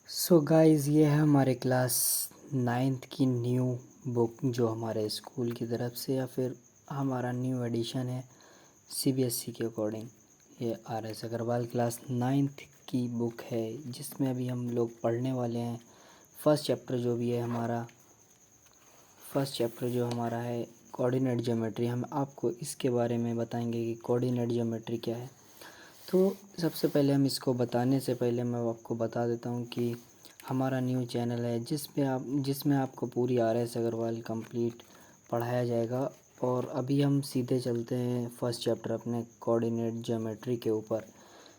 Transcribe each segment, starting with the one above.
So guys, ये है हमारे क्लास 9th की न्यू बुक जो हमारे स्कूल की तरफ से या फिर हमारा न्यू एडिशन है सीबीएसई के अकॉर्डिंग। ये आर.एस. अग्रवाल क्लास 9th की बुक है जिसमें अभी हम लोग पढ़ने वाले हैं फर्स्ट चैप्टर जो हमारा है कोऑर्डिनेट ज्योमेट्री। हम आपको इसके बारे में बताएंगे कि कोऑर्डिनेट ज्योमेट्री क्या है। तो सबसे पहले हम इसको बताने से पहले मैं आपको बता देता हूँ कि हमारा न्यू चैनल है जिसमें आपको पूरी आर.एस. अग्रवाल कंप्लीट पढ़ाया जाएगा। और अभी हम सीधे चलते हैं फर्स्ट चैप्टर अपने कोऑर्डिनेट ज्योमेट्री के ऊपर।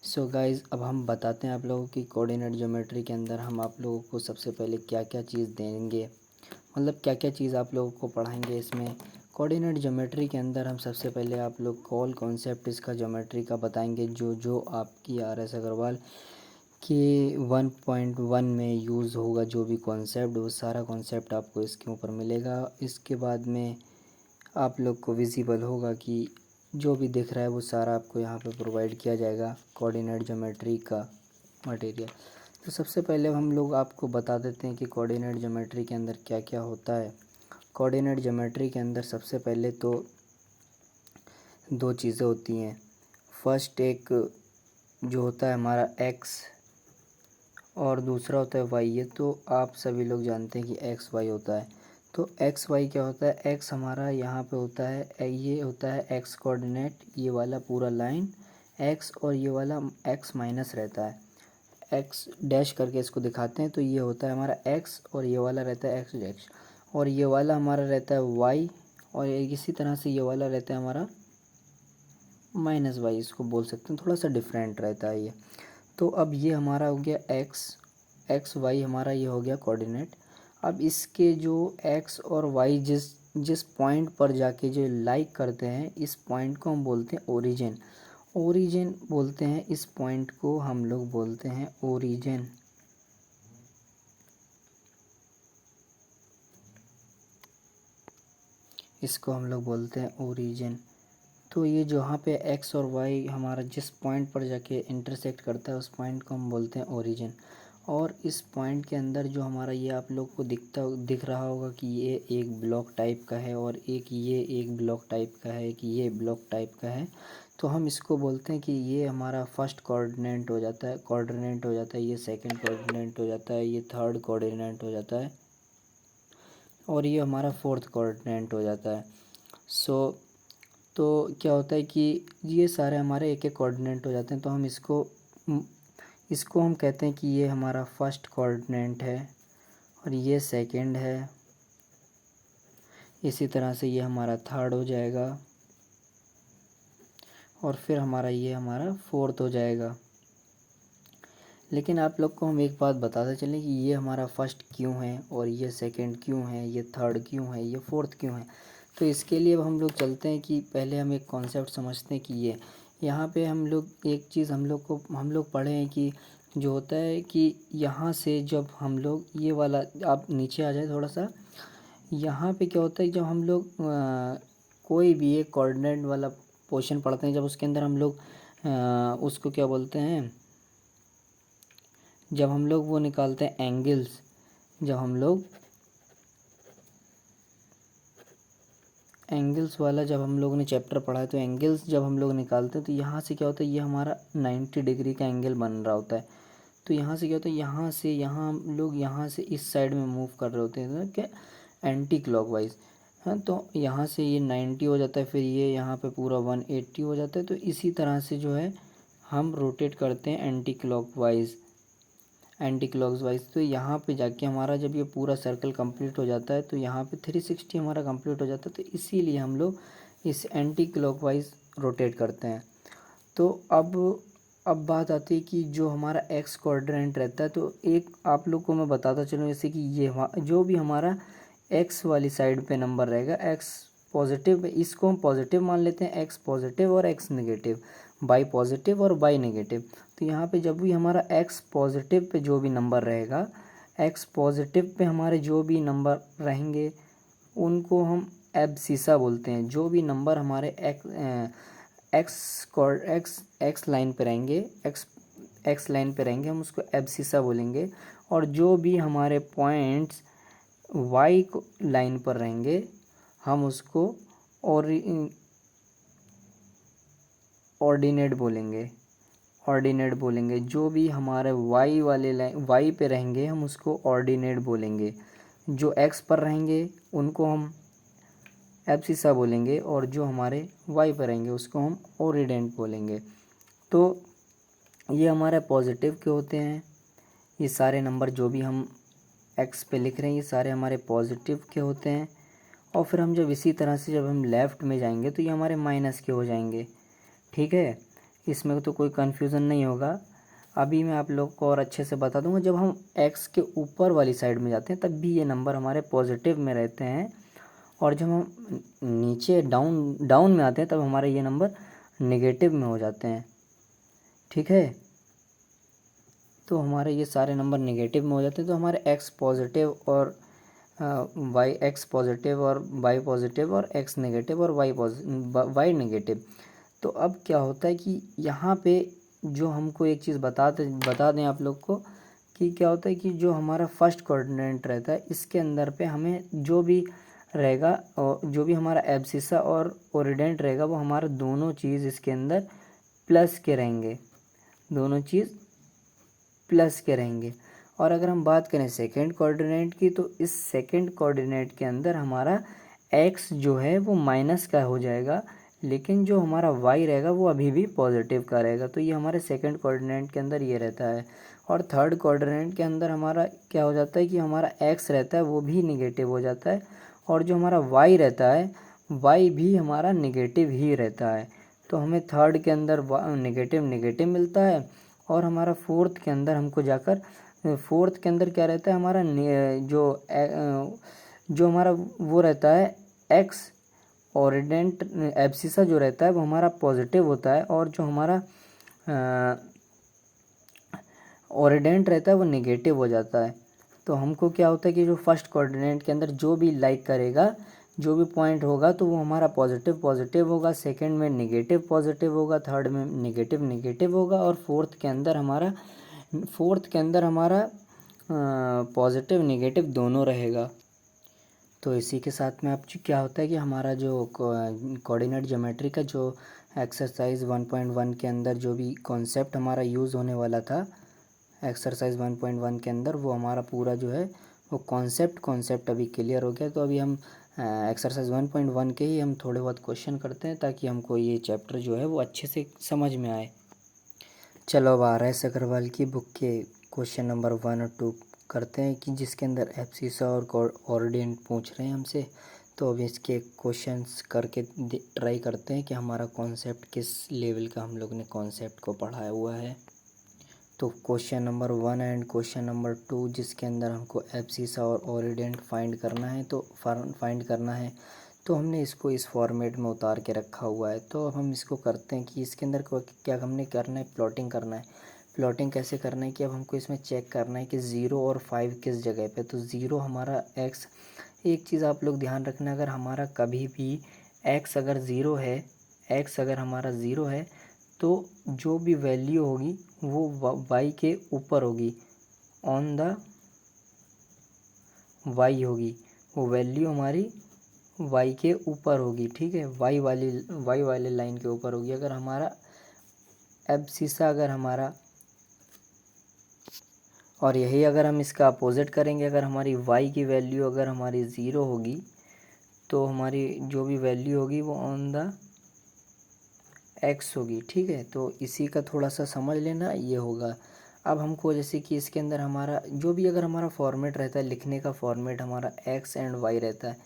सो गाइस, अब हम बताते हैं आप लोगों की कोऑर्डिनेट ज्योमेट्री के अंदर हम आप लोगों को सबसे पहले क्या क्या चीज़ देंगे, मतलब क्या क्या चीज़ आप लोगों को पढ़ाएंगे इसमें। कोऑर्डिनेट ज्योमेट्री के अंदर हम सबसे पहले आप लोग को ऑल कॉन्सेप्ट इसका ज्योमेट्री का बताएंगे, जो आपकी आर.एस. अग्रवाल के 1.1 में यूज़ होगा। जो भी कॉन्सेप्ट, वो सारा कॉन्सेप्ट आपको इसके ऊपर मिलेगा। इसके बाद में आप लोग को विजिबल होगा कि जो भी दिख रहा है वो सारा आपको यहाँ पे प्रोवाइड किया जाएगा कोऑर्डिनेट ज्योमेट्री का मटेरियल। तो सबसे पहले हम लोग आपको बता देते हैं कि कोऑर्डिनेट ज्योमेट्री के अंदर क्या क्या होता है। कोऑर्डिनेट ज्योमेट्री के अंदर सबसे पहले तो दो चीज़ें होती हैं। फर्स्ट एक जो होता है हमारा एक्स और दूसरा होता है वाई। ये तो आप सभी लोग जानते हैं कि एक्स वाई होता है। तो एक्स वाई क्या होता है? एक्स हमारा यहाँ पे होता है, ये होता है एक्स कोऑर्डिनेट, ये वाला पूरा लाइन एक्स, और ये वाला एक्स माइनस रहता है, एक्स डैश करके इसको दिखाते हैं। तो ये होता है हमारा एक्स और ये वाला रहता है एक्स डैश, और ये वाला हमारा रहता है वाई, और इसी तरह से ये वाला रहता है हमारा माइनस वाई, इसको बोल सकते हैं, थोड़ा सा डिफरेंट रहता है ये। तो अब ये हमारा हो गया एक्स वाई, हमारा ये हो गया कोऑर्डिनेट। अब इसके जो एक्स और वाई जिस जिस पॉइंट पर जाके जो लाइक करते हैं, इस पॉइंट को हम बोलते हैं ओरिजिन। ओरिजिन बोलते हैं इस पॉइंट को, हम लोग बोलते हैं ओरिजिन। इसको हम लोग बोलते हैं ओरिजिन। तो ये जहाँ पे एक्स और वाई हमारा जिस पॉइंट पर जाके इंटरसेक्ट करता है, उस पॉइंट को हम बोलते हैं ओरिजिन। और इस पॉइंट के अंदर जो हमारा ये आप लोग को दिख रहा होगा कि ये एक ब्लॉक टाइप का है, और ये एक ब्लॉक टाइप का है, कि ये ब्लॉक टाइप का है। तो हम इसको बोलते हैं कि ये हमारा फर्स्ट कोऑर्डिनेट हो जाता है, ये सेकंड कोऑर्डिनेट हो जाता है, ये थर्ड कोऑर्डिनेट हो जाता है, और ये हमारा फोर्थ कोऑर्डिनेट हो जाता है। तो क्या होता है कि ये सारे हमारे एक एक कोऑर्डिनेट हो जाते हैं। तो हम इसको हम कहते हैं कि ये हमारा फर्स्ट कोऑर्डिनेट है, और ये सेकंड है, इसी तरह से ये हमारा थर्ड हो जाएगा, और फिर ये हमारा फोर्थ हो जाएगा। लेकिन आप लोग को हम एक बात बताते चलें कि ये हमारा फर्स्ट क्यों है, और ये सेकंड क्यों है, ये थर्ड क्यों है, ये फोर्थ क्यों है। तो इसके लिए अब हम लोग चलते हैं कि पहले हम एक कॉन्सेप्ट समझते हैं कि ये यहाँ पे हम लोग एक चीज़ हम लोग पढ़े हैं कि जो होता है कि यहाँ से जब हम लोग ये वाला, आप नीचे आ जाए थोड़ा सा, यहाँ पे क्या होता है जब हम लोग कोई भी एक कोऑर्डिनेट वाला पोर्शन पढ़ते हैं, जब उसके अंदर हम लोग उसको क्या बोलते हैं, जब हम लोग वो निकालते हैं एंगल्स, जब हम लोग एंगल्स वाला जब हम लोगों ने चैप्टर पढ़ा है, तो एंगल्स जब हम लोग निकालते हैं तो यहाँ से क्या होता है, ये हमारा 90 डिग्री का एंगल बन रहा होता है। तो यहाँ से क्या होता है, यहाँ से यहाँ हम लोग यहाँ से इस साइड में मूव कर रहे होते हैं, क्या एंटी क्लॉकवाइज। हाँ, तो यहाँ से ये 90 हो जाता है, फिर ये यहाँ पे पूरा 180 हो जाता है। तो इसी तरह से जो है हम रोटेट करते हैं एंटी क्लॉकवाइज। तो यहाँ पे जाके हमारा जब ये पूरा सर्कल कंप्लीट हो जाता है, तो यहाँ पे 360 हमारा कंप्लीट हो जाता है। तो इसीलिए हम लोग इस एंटी क्लॉकवाइज रोटेट करते हैं। तो अब बात आती है कि जो हमारा एक्स कोऑर्डिनेट रहता है, तो एक आप लोग को मैं बताता चलूँ, जैसे कि ये जो भी हमारा एक्स वाली साइड पे नंबर रहेगा, एक्स पॉजिटिव, इसको हम पॉजिटिव मान लेते हैं, एक्स पॉजिटिव और एक्स नेगेटिव, बाई पॉजिटिव और बाई नेगेटिव। तो यहाँ पे जब भी हमारा एक्स पॉजिटिव पे जो भी नंबर रहेगा, एक्स पॉजिटिव पे हमारे जो भी नंबर रहेंगे उनको हम एब्सिसा बोलते हैं। जो भी नंबर हमारे एक्स लाइन पे रहेंगे, एक्स लाइन पे रहेंगे हम उसको एब्सिसा बोलेंगे, और जो भी हमारे पॉइंट्स वाई लाइन पर रहेंगे हम उसको ऑर्डिनेट बोलेंगे। जो भी हमारे वाई वाले लाइन वाई पे रहेंगे हम उसको ऑर्डिनेट बोलेंगे। जो एक्स पर रहेंगे उनको हम एब्सिसा बोलेंगे, और जो हमारे वाई पर रहेंगे उसको हम ओरिडेंट बोलेंगे। तो ये हमारे पॉजिटिव के होते हैं। ये सारे नंबर जो भी हम एक्स पे लिख रहे हैं ये सारे हमारे पॉजिटिव के होते हैं। और फिर हम जब इसी तरह से जब हम लेफ़्ट में जाएंगे तो ये हमारे माइनस के हो जाएंगे। ठीक है, इसमें तो कोई कन्फ्यूज़न नहीं होगा। अभी मैं आप लोग को और अच्छे से बता दूंगा। जब हम एक्स के ऊपर वाली साइड में जाते हैं तब भी ये नंबर हमारे पॉजिटिव में रहते हैं, और जब हम नीचे डाउन में आते हैं तब हमारे ये नंबर नेगेटिव में हो जाते हैं। ठीक है, तो हमारे ये सारे नंबर नेगेटिव में हो जाते हैं। तो हमारे एक्स पॉजिटिव और वाई एक्स पॉजिटिव और वाई पॉजिटिव और एक्स नेगेटिव और वाई नेगेटिव। तो अब क्या होता है कि यहाँ पे जो हमको एक चीज़ बता दें आप लोग को कि क्या होता है कि जो हमारा फर्स्ट कोऑर्डिनेट रहता है इसके अंदर पे हमें जो भी रहेगा और जो भी हमारा एब्सिसा और ओरिडेंट रहेगा वो हमारा दोनों चीज़ इसके अंदर प्लस के रहेंगे, दोनों चीज़ प्लस के रहेंगे। और अगर हम बात करें सेकंड कोऑर्डिनेट की तो इस सेकंड कोऑर्डिनेट के अंदर हमारा एक्स जो है वो माइनस का हो जाएगा, लेकिन जो हमारा वाई रहेगा वो अभी भी पॉजिटिव का रहेगा। तो ये हमारे सेकंड कोऑर्डिनेट के अंदर ये रहता है। और थर्ड कोऑर्डिनेट के अंदर हमारा क्या हो जाता है कि हमारा एक्स रहता है वो भी निगेटिव हो जाता है, और जो हमारा वाई रहता है वाई भी हमारा निगेटिव ही रहता है। तो हमें थर्ड के अंदर निगेटिव निगेटिव मिलता है, और हमारा फोर्थ के अंदर हमको जाकर फोर्थ के अंदर क्या रहता है हमारा जो हमारा वो रहता है एक्स ओरिडेंट एब्सिसा जो रहता है वो हमारा पॉजिटिव होता है, और जो हमारा ओरिडेंट रहता है वो नेगेटिव हो जाता है। तो हमको क्या होता है कि जो फर्स्ट कोऑर्डिनेट के अंदर जो भी लाइक करेगा जो भी पॉइंट होगा तो वो हमारा पॉजिटिव होगा, सेकंड में नेगेटिव पॉजिटिव होगा, थर्ड में नेगेटिव नेगेटिव होगा, और फोर्थ के अंदर हमारा पॉजिटिव नेगेटिव दोनों रहेगा। तो इसी के साथ में अब क्या होता है कि हमारा जो कोऑर्डिनेट ज्योमेट्री का जो एक्सरसाइज 1.1 के अंदर जो भी कॉन्सेप्ट हमारा यूज़ होने वाला था एक्सरसाइज 1.1 के अंदर वो हमारा पूरा जो है वो कॉन्सेप्ट अभी क्लियर हो गया। तो अभी हम एक्सरसाइज 1.1 के ही हम थोड़े बहुत क्वेश्चन करते हैं ताकि हमको ये चैप्टर जो है वो अच्छे से समझ में आए। चलो अब RS अग्रवाल की बुक के क्वेश्चन नंबर 1 और 2 करते हैं कि जिसके अंदर एब्सिसा और कोऑर्डिनेट पूछ रहे हैं हमसे। तो अब इसके क्वेश्चंस करके ट्राई करते हैं कि हमारा कॉन्सेप्ट किस लेवल का हम लोग ने कॉन्सेप्ट को पढ़ाया हुआ है। तो question number 1 and question number 2 जिसके अंदर हमको एब्सिसा और ओरिडेंट फाइंड करना है तो हमने इसको इस फॉर्मेट में उतार के रखा हुआ है। तो अब हम इसको करते हैं कि इसके अंदर क्या हमने करना है, प्लॉटिंग करना है। प्लॉटिंग कैसे करना है कि अब हमको इसमें चेक करना है कि 0 और 5 किस जगह पे। तो 0 हमारा एक्स, एक चीज़ आप लोग ध्यान रखना, अगर हमारा कभी भी एक्स अगर हमारा ज़ीरो है तो जो भी वैल्यू होगी वो वाई के ऊपर होगी, ऑन द वाई होगी, वो वैल्यू हमारी वाई के ऊपर होगी। ठीक है, वाई वाले लाइन के ऊपर होगी। अगर हमारा एब्सिसा अगर हमारा, और यही अगर हम इसका अपोजिट करेंगे, अगर हमारी वाई की वैल्यू अगर हमारी 0 होगी तो हमारी जो भी वैल्यू होगी वो ऑन द एक्स होगी। ठीक है, तो इसी का थोड़ा सा समझ लेना ये होगा। अब हमको जैसे कि इसके अंदर हमारा जो भी अगर हमारा फॉर्मेट रहता है, लिखने का फॉर्मेट हमारा एक्स एंड वाई रहता है,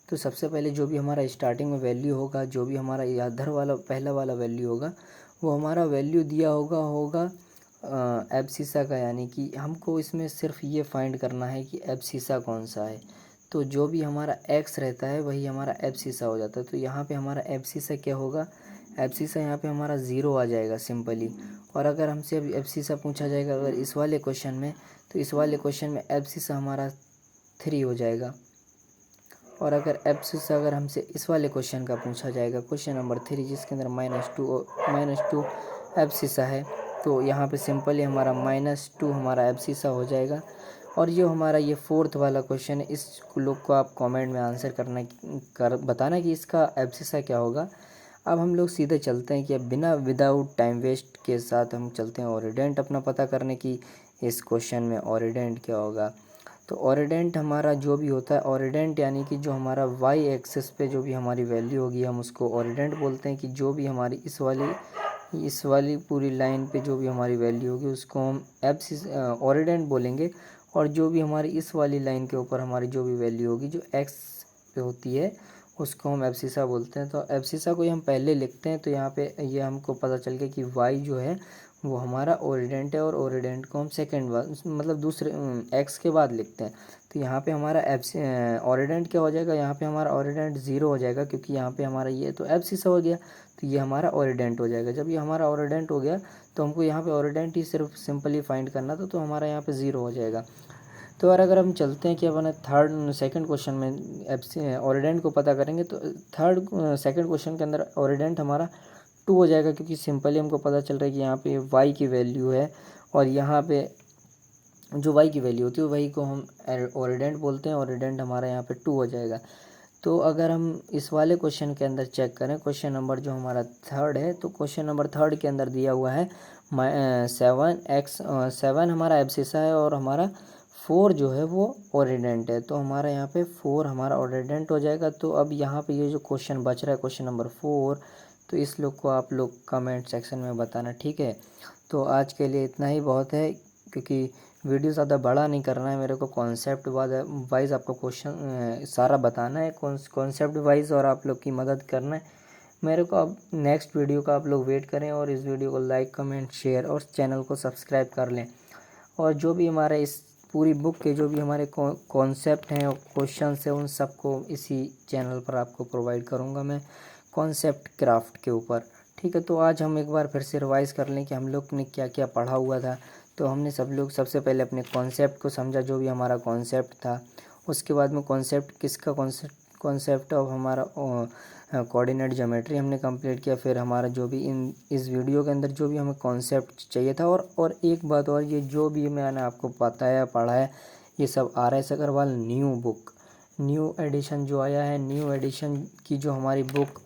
तो सबसे पहले जो भी हमारा स्टार्टिंग में वैल्यू होगा, जो भी हमारा इधर वाला पहला वाला वैल्यू होगा वो हमारा वैल्यू दिया होगा एब्सिसा का, यानी कि हमको इसमें सिर्फ ये फाइंड करना है कि एब्सिसा कौन सा है। तो जो भी हमारा एक्स रहता है वही हमारा एब्सिसा हो जाता है। तो यहाँ पे हमारा एब्सिसा क्या होगा, एब्सिसा यहाँ पे हमारा 0 आ जाएगा सिंपली। और अगर हमसे अब एब्सिसा पूछा जाएगा अगर इस वाले क्वेश्चन में, तो इस वाले क्वेश्चन में एब्सिसा हमारा 3 हो जाएगा। और अगर एब्सिसा अगर हमसे इस वाले क्वेश्चन का पूछा जाएगा, क्वेश्चन नंबर 3 जिसके अंदर -2 एब्सिसा है, तो यहाँ पे सिंपली हमारा -2 हमारा एब्सिसा हो जाएगा। और जो हमारा ये 4th वाला क्वेश्चन है, इस लोग को आप कमेंट में आंसर बताना कि इसका एब्सिसा क्या होगा। अब हम लोग सीधे चलते हैं कि अब विदाउट टाइम वेस्ट के साथ हम चलते हैं ओरिडेंट अपना पता करने की इस क्वेश्चन में ओरिडेंट क्या होगा। तो ओरिडेंट हमारा जो भी होता है, ओरिडेंट यानी कि जो हमारा वाई एक्सिस पे जो भी हमारी वैल्यू होगी हम उसको ओरिडेंट बोलते हैं। कि जो भी हमारी इस वाली पूरी लाइन पे जो भी हमारी वैल्यू होगी उसको हम ओरिडेंट बोलेंगे। और जो भी हमारी इस वाली लाइन के ऊपर हमारी जो भी वैल्यू होगी जो एक्स पे होती है उसको हम एब्सिसा बोलते हैं। तो एब्सिसा को हम पहले लिखते हैं, तो यहाँ पे ये हमको पता चल गया कि वाई जो है वो हमारा ओरिडेंट है, और ओरिडेंट को हम सेकंड मतलब दूसरे एक्स के बाद लिखते हैं। तो यहाँ पे हमारा ओरिडेंट क्या हो जाएगा, यहाँ पे हमारा ओरिडेंट 0 हो जाएगा, क्योंकि यहाँ पे हमारा ये तो एब्सिसा हो गया, तो ये हमारा ओरिडेंट हो जाएगा। जब ये हमारा ओरिडेंट हो गया तो हमको यहाँ पे ओरिडेंट ही सिर्फ सिंपली फाइंड करना था, तो हमारा यहाँ पे 0 हो जाएगा। तो अगर हम चलते हैं कि अपने सेकंड क्वेश्चन में ओरिडेंट को पता करेंगे, तो सेकंड क्वेश्चन के अंदर ओरिडेंट हमारा 2 हो जाएगा, क्योंकि सिंपली हमको पता चल रहा है कि यहाँ पे वाई की वैल्यू है, और यहाँ पे जो वाई की वैल्यू होती है वही को हम ओरिडेंट बोलते हैं। ओरिडेंट हमारा यहाँ पे 2 हो जाएगा। तो अगर हम इस वाले क्वेश्चन के अंदर चेक करें, क्वेश्चन नंबर जो हमारा 3rd है, तो क्वेश्चन नंबर 3rd के अंदर दिया हुआ है 7 हमारा एब्सिसा है, और हमारा 4 जो है वो ओरिडेंट है। तो हमारा यहाँ पे 4 हमारा ओरिडेंट हो जाएगा। तो अब यहाँ पे ये जो क्वेश्चन बच रहा है क्वेश्चन नंबर 4, तो इस लोग को आप लोग कमेंट सेक्शन में बताना, ठीक है। तो आज के लिए इतना ही बहुत है, क्योंकि वीडियो ज़्यादा बड़ा नहीं करना है मेरे को, कॉन्सेप्ट वाइज आपको क्वेश्चन सारा बताना है कॉन्सेप्ट वाइज, और आप लोग की मदद करना है मेरे को। अब नेक्स्ट वीडियो का आप लोग वेट करें, और इस वीडियो को लाइक कमेंट शेयर और चैनल को सब्सक्राइब कर लें। और जो भी हमारे इस पूरी बुक के जो भी हमारे कॉन्सेप्ट हैं और क्वेश्चन है, उन सबको इसी चैनल पर आपको प्रोवाइड करूँगा मैं, कॉन्सेप्ट क्राफ्ट के ऊपर, ठीक है। तो आज हम एक बार फिर से रिवाइज़ कर लें कि हम लोग ने क्या क्या पढ़ा हुआ था। तो हमने सबसे पहले अपने कॉन्सेप्ट को समझा, जो भी हमारा कॉन्सेप्ट था। उसके बाद में कॉन्सेप्ट ऑफ हमारा कोऑर्डिनेट ज्योमेट्री हमने कंप्लीट किया। फिर हमारा जो भी इस वीडियो के अंदर जो भी हमें कॉन्सेप्ट चाहिए था, और एक बात और, ये जो भी मैंने आपको बताया पढ़ा है, ये सब RS अग्रवाल न्यू एडिशन जो आया है, न्यू एडिशन की जो हमारी बुक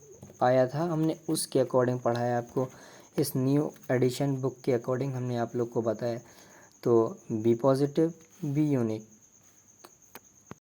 आया था, हमने उसके अकॉर्डिंग पढ़ाया आपको। इस न्यू एडिशन बुक के अकॉर्डिंग हमने आप लोग को बताया। तो बी पॉजिटिव, बी यूनिक।